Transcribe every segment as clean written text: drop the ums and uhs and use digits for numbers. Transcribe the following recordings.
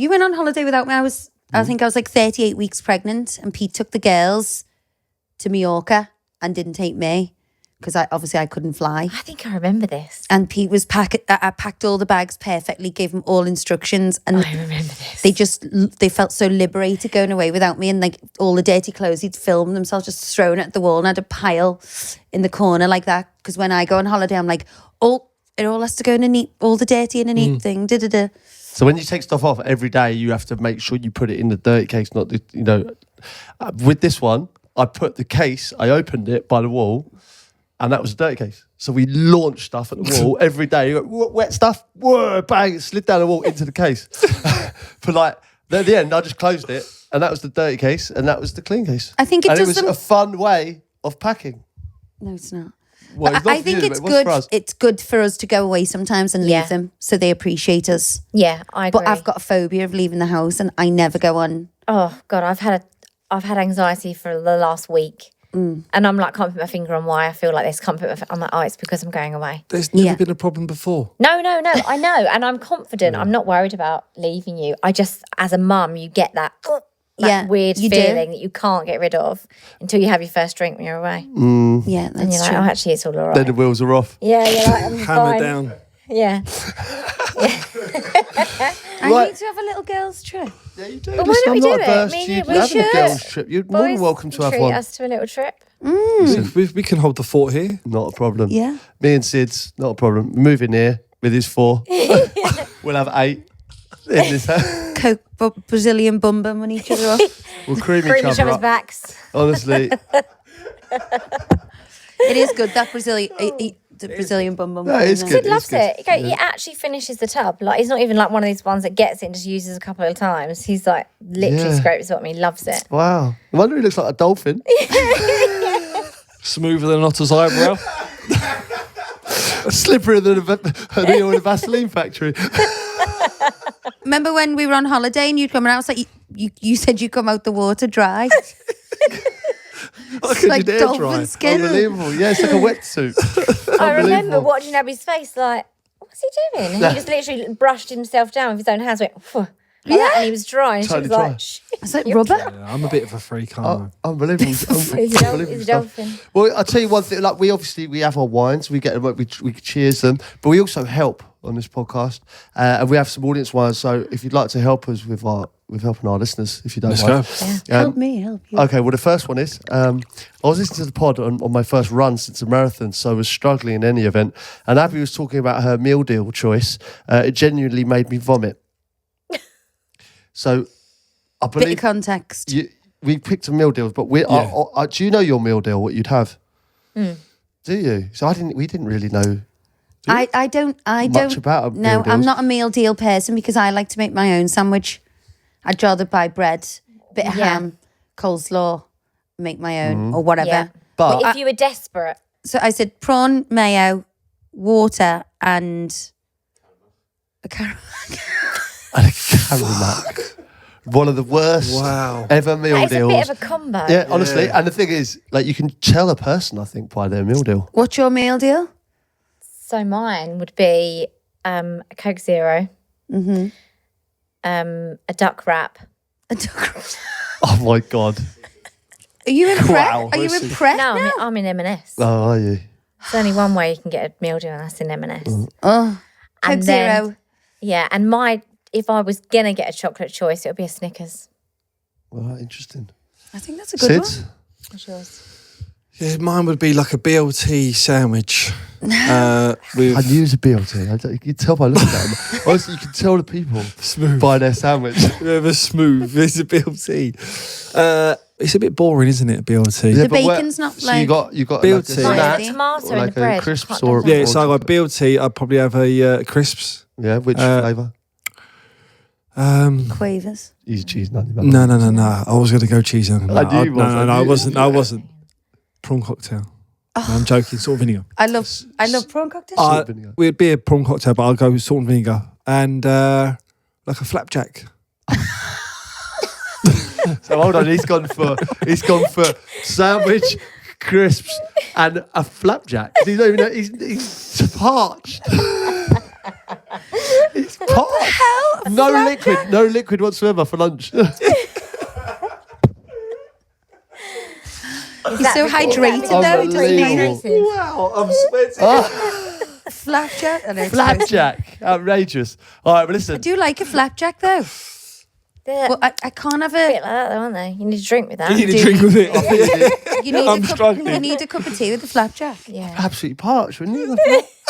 You went on holiday without me. I think I was like 38 weeks pregnant, and Pete took the girls to Mallorca and didn't take me because I couldn't fly. I think I remember this. And Pete was I packed all the bags perfectly, gave them all instructions, and I remember this. They felt so liberated going away without me, and like all the dirty clothes he'd filmed themselves just thrown at the wall, and I had a pile in the corner like that because when I go on holiday, I'm like, it all has to go in a neat, all the dirty in a neat thing. So when you take stuff off every day, you have to make sure you put it in the dirty case, not the, with this one, I put the case, I opened it by the wall, and that was a dirty case. So we launched stuff at the wall every day. You go, wet stuff, whoa, bang, it slid down the wall into the case. But like, at the end, I just closed it, and that was the dirty case, and that was the clean case. I think it was a fun way of packing. No, it's not. Well, but I think it's good. It's good for us to go away sometimes and leave them, so they appreciate us. Yeah, I agree. But I've got a phobia of leaving the house, and I never go on. Oh God, I've had anxiety for the last week, and I'm like, can't put my finger on why I feel like this. Can't put I'm like, oh, it's because I'm going away. There's never been a problem before. No, I know, and I'm confident. I'm not worried about leaving you. I just, as a mum, you get that. Weird feeling that you can't get rid of until you have your first drink when you're away. Yeah, that's and you're like, true. oh, actually, it's all right. Then the wheels are off. Yeah, you're like, I'm Hammer fine. down. Yeah. I need to have a little girls' trip. Yeah, you do. But why don't we do it? Me and you having a girls' trip. You're more than welcome to have treat one. us to a little trip. We can hold the fort here. Not a problem. Yeah. Me and Sid's, not a problem. Moving here with his 4. We'll have 8 in this house. Coke, Brazilian bum bum on each other off. We'll cream Cream each each other other's up. backs. Honestly. It is good, that the Brazilian bum bum. No, it's good. Sid loves good. it. He actually finishes the tub. Like, he's not even like one of these ones that gets it and just uses a couple of times. He's like literally scrapes it on me. He loves it. Wow. I wonder he looks like a dolphin. Smoother than Otto's eyebrow. Slipperier than a oil and Vaseline factory. Remember when we were on holiday and you'd come out, it's like you said you come out the water dry. It's like dolphin skin. Unbelievable. Yeah, it's like a wetsuit. I remember watching Abby's face like, what's he doing? And he just literally brushed himself down with his own hands, went, like that, and he was dry. And Totally she was dry. like, shh. It's like rubber. Yeah, I'm a bit of a freak, aren't I? Unbelievable. He's a Unbelievable stuff. dolphin. Well, I'll tell you one thing. Like, we have our wines. We cheers them, but we also help on this podcast, and we have some audience wines. So if you'd like to help us with helping our listeners, if you don't Let's mind. go. Yeah. Help you. Okay, well, the first one is, I was listening to the pod on my first run since a marathon, so I was struggling in any event, and Abbey was talking about her meal deal choice. It genuinely made me vomit. So, I Bit believe of context. we picked a meal deal, but do you know your meal deal, what you'd have? Do you? So we didn't really know. I don't Much about a meal No, I'm deals. not a meal deal person because I like to make my own sandwich. I'd rather buy bread, bit of ham, coleslaw, make my own or whatever. Yeah. But if you were desperate. So I said prawn, water, and a caramel. and a caramel. One of the worst ever meal That is deals. a bit of a combo. Yeah, honestly. And the thing is, like, you can tell a person, I think, by their meal deal. What's your meal deal? So mine would be a Coke Zero, a duck wrap. A duck wrap. Oh my God. Are you impressed? Wow, Are you listen. impressed? No, I'm in M&S. Oh, are you? There's only one way you can get a meal deal, and that's in M&S. Oh, Coke And Zero. then, yeah, and if I was going to get a chocolate choice, it would be a Snickers. Well, interesting. I think that's a good Sid? one. What's yours? Yeah, mine would be like a BLT sandwich. with I knew it was a BLT. You can tell by looking at them. Honestly, you can tell the people Smooth. by their sandwich. Ever smooth. It's a BLT. It's a bit boring, isn't it, a BLT? The bacon's not so like... you got BLT. like a Like snack, a tomato or in like the bread. a crisps Can't or do that. Yeah, so I got BLT. I'd probably have a crisps. Yeah, which flavour? Quavers. Easy cheese, none. No. I was going to go cheese. No, I knew you was, I I knew wasn't. you I was. wasn't. Prawn cocktail. No, I'm joking. Salt and vinegar. I love prawn cocktails. Salt and vinegar. We'd be a prawn cocktail, but I'll go with salt and vinegar and like a flapjack. So hold on, he's gone for sandwich, crisps, and a flapjack. He's not even. He's parched. He's What? No liquid whatsoever for lunch. He's so hydrated though. He doesn't need Unbelievable. Wow, I'm sweating. flapjack. I know, it's Flapjack. Outrageous. All right, but listen. I do like a flapjack though. They're But I can't have a bit a. like that, though, aren't they? You need a drink with that. You need a drink with it. You need I'm a cup. struggling. You need a cup of tea with the flapjack. Yeah. Absolutely parched, wouldn't you?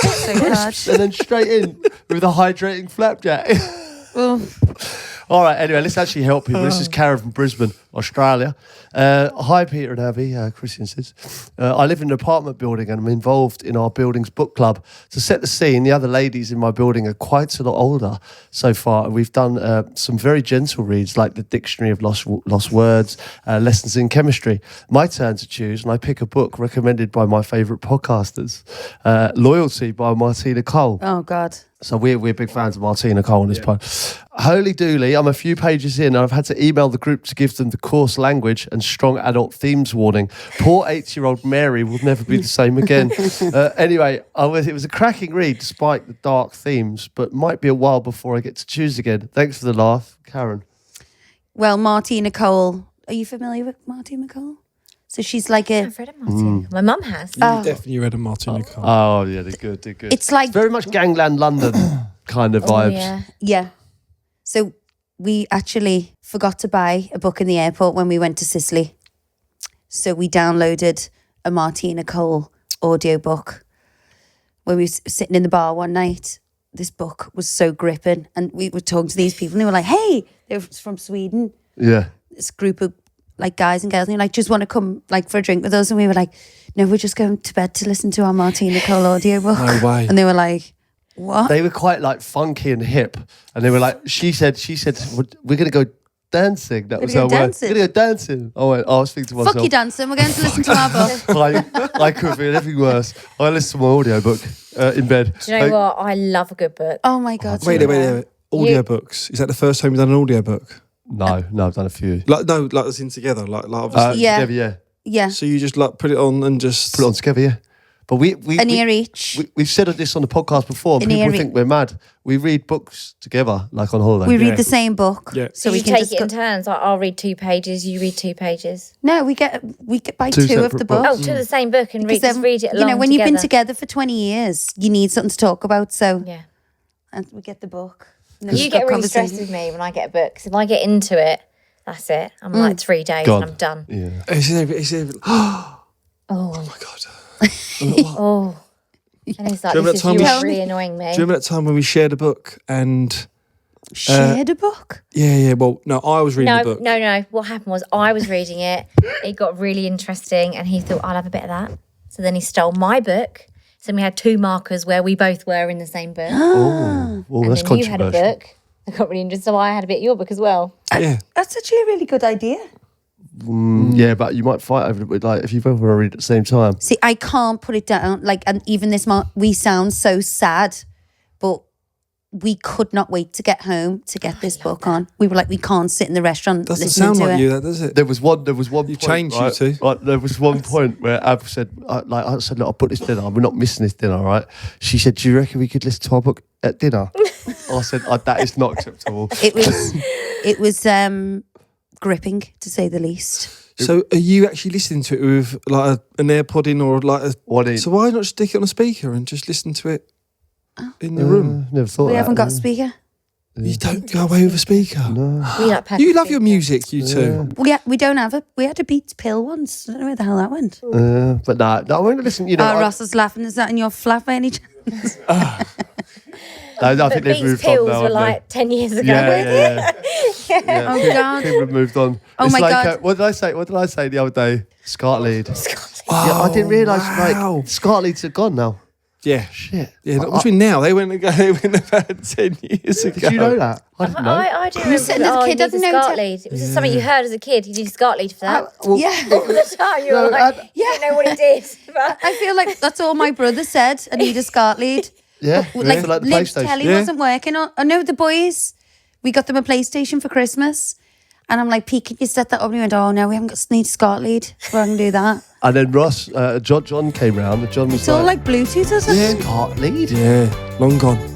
So hard. And then straight in with a hydrating flapjack. Oh, All right, anyway, let's actually help people. This is Karen from Brisbane, Australia. Hi, Peter and Abbey, Krysy and Sids. I live in an apartment building and I'm involved in our building's book club. To set the scene, the other ladies in my building are quite a lot older so far. And we've done some very gentle reads like the Dictionary of Lost Words, Lessons in Chemistry. My turn to choose, and I pick a book recommended by my favourite podcasters, Loyalty by Martina Cole. oh God. So we're big fans of Martina Cole on this pod. Holy dooly, I'm a few pages in and I've had to email the group to give them the coarse language and strong adult themes warning. Poor 8-year-old Mary will never be the same again. Anyway, it was a cracking read despite the dark themes, but might be a while before I get to choose again. Thanks for the laugh, Karen. Well, Martina Cole. Are you familiar with Martina Cole? So she's like a. I've read a Martina. My mum has. You definitely read a Martina Cole. Oh, yeah, they're good, they're good. It's like very much Gangland London kind of vibes. Yeah. yeah. So we actually forgot to buy a book in the airport when we went to Sicily. So we downloaded a Martina Cole audiobook. When we were sitting in the bar one night, this book was so gripping. And we were talking to these people and they were like, hey, they were from Sweden. Yeah. This group of like guys and girls. And they were like, just want to come like for a drink with us? And we were like, no, we're just going to bed to listen to our Martina Cole audiobook. No way. And they were like, what? They were quite like funky and hip, and they were like, she said, we're gonna go dancing. That was go our word. dancing? We're gonna go dancing. I went, I was thinking to myself, Fuck you dancing, we're going to listen to our book. I could feel anything worse. I listened to my audiobook in bed. Do you know what? I love a good book. Oh my God. Wait. Audiobooks. Is that the first time you've done an audiobook? No, I've done a few. Like us in together. Like obviously. Yeah. Together, yeah. Yeah. So you just like put it on and just Put it on together, yeah. But An ear each. we've said this on the podcast before. And An people ear think we're mad. We read books together, like on holiday. We read Yeah. the same book. Yeah. So So we you can take just it in turns. Like, I'll read 2 pages, you read 2 pages. No, we get buy Two two of separate the books. book. Oh, to the same book and Because just read it along you know, when you've been together. together for 20 years, you need something to talk about. So Yeah. and we get the book. And then You we've get got really stressed conversation. with me when I get a book. 'Cause if I get into it, that's it. I'm like 3 days Gone. and I'm done. Yeah. oh Oh, my god. oh. And it's like, Do you remember this is that time you we- are really annoying me. Do you remember that time when we shared a book and Shared a book. yeah, well, no, I was reading the book. No. What happened was I was reading it. It got really interesting and he thought, I'll have a bit of that. So then he stole my book. So we had 2 markers where we both were in the same book. Oh, and that's then you had a controversial. book. I got really interested. So I had a bit of your book as well. Yeah. That's actually a really good idea. Yeah, but you might fight over it. But like, if you both want to read at the same time. See, I can't put it down. Like, and even this we sound so sad, but we could not wait to get home to get this book on. We were like, we can't sit in the restaurant Doesn't listening sound to like it. you, that does it? There was one. You changed, right, you two. Right, there was one point where Ab said, I said, look, I'll put this dinner. We're not missing this dinner, right? She said, do you reckon we could listen to our book at dinner? I said, that is not acceptable. It was gripping, to say the least. So are you actually listening to it with like an AirPod in or like a... What is? So why not stick it on a speaker and just listen to it in the room? Never thought. We that, haven't got a no. speaker. You don't go away with a speaker. No. We like You love your music, you two. We don't have a. We had a Beats pill once. I don't know where the hell that went. But no, I won't listen. You know, Ross is laughing. Is that in your flat by any chance? I But think they've Beats moved pills on now. were haven't like 10 years ago. Yeah. Oh God. People have moved on. Oh It's my like, God. what did I say the other day? Scat lead. Yeah, I didn't realise wow. like scat leads are gone now. Yeah. Shit. Yeah, what do you mean now? They went about 10 years ago. Did you know that? I didn't know. I do remember. sitting as a kid, you I need a didn't know SCART lead. It was just something you heard as a kid. You need a SCART lead for that. Yeah. All the time you were like, you don't know what it is. But I feel like that's all my brother said. I need a SCART lead. Yeah. Like, For like the Liv's PlayStation. telly Yeah. wasn't working. I know the boys. We got them a PlayStation for Christmas. And I'm like, Pete, can you set that up? And he went, oh, no, we haven't got need a SCART lead. We're going to do that. And then Ross, John came round. And John was It's all like Bluetooth, isn't it? scat lead. Yeah, long gone.